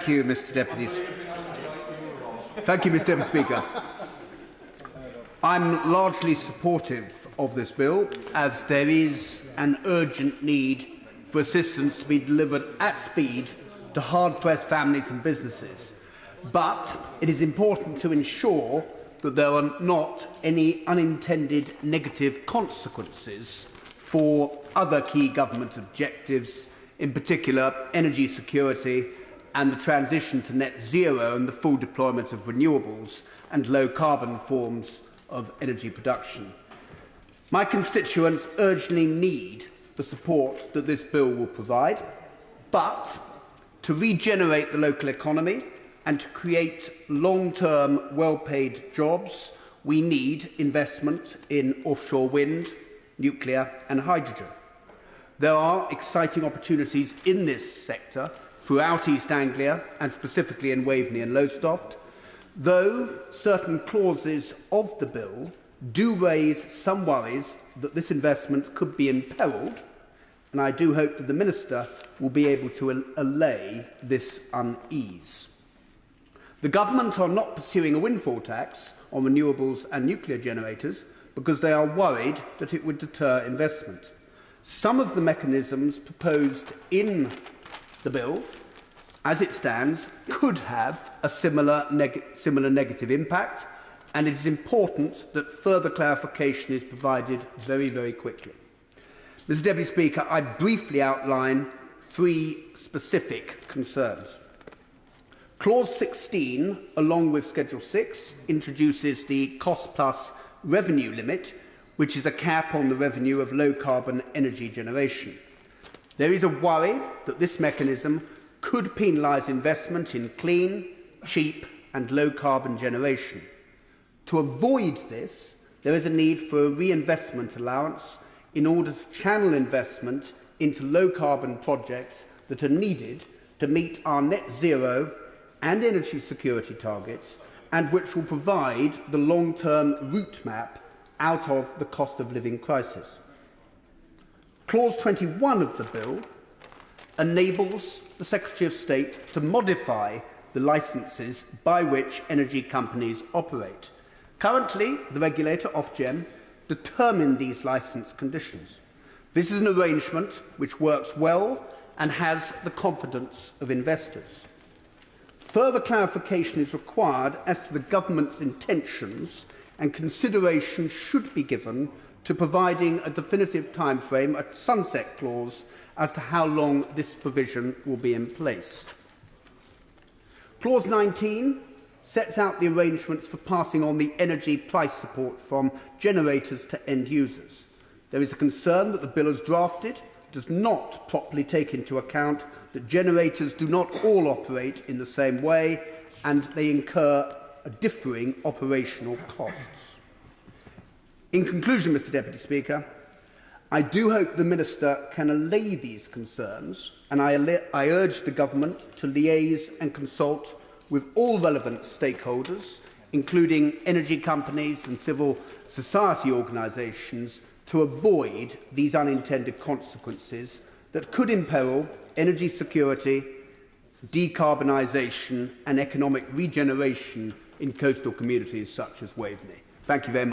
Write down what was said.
Thank you, Mr. Deputy Speaker. I'm largely supportive of this bill, as there is an urgent need for assistance to be delivered at speed to hard-pressed families and businesses. But it is important to ensure that there are not any unintended negative consequences for other key government objectives, in particular energy security and the transition to net zero and the full deployment of renewables and low-carbon forms of energy production. My constituents urgently need the support that this bill will provide, but to regenerate the local economy and to create long-term, well-paid jobs, we need investment in offshore wind, nuclear and hydrogen. There are exciting opportunities in this sector throughout East Anglia and specifically in Waveney and Lowestoft, though certain clauses of the bill do raise some worries that this investment could be imperilled, and I do hope that the Minister will be able to allay this unease. The Government are not pursuing a windfall tax on renewables and nuclear generators because they are worried that it would deter investment. Some of the mechanisms proposed in the bill, as it stands, could have a similar negative impact, and it is important that further clarification is provided very, very quickly. Mr. Deputy Speaker, I briefly outline three specific concerns. Clause 16, along with Schedule 6, introduces the cost-plus revenue limit, which is a cap on the revenue of low-carbon energy generation. There is a worry that this mechanism could penalise investment in clean, cheap and low-carbon generation. To avoid this, there is a need for a reinvestment allowance in order to channel investment into low-carbon projects that are needed to meet our net zero and energy security targets, and which will provide the long-term route map out of the cost of living crisis. Clause 21 of the bill enables the Secretary of State to modify the licences by which energy companies operate. Currently, the regulator, Ofgem, determines these licence conditions. This is an arrangement which works well and has the confidence of investors. Further clarification is required as to the Government's intentions, and consideration should be given to providing a definitive timeframe, a sunset clause, as to how long this provision will be in place. Clause 19 sets out the arrangements for passing on the energy price support from generators to end users. There is a concern that the bill as drafted does not properly take into account that generators do not all operate in the same way and they incur differing operational costs. In conclusion, Mr. Deputy Speaker, I do hope the Minister can allay these concerns, and I urge the Government to liaise and consult with all relevant stakeholders, including energy companies and civil society organisations, to avoid these unintended consequences that could imperil energy security, decarbonisation and economic regeneration in coastal communities such as Waveney. Thank you very much.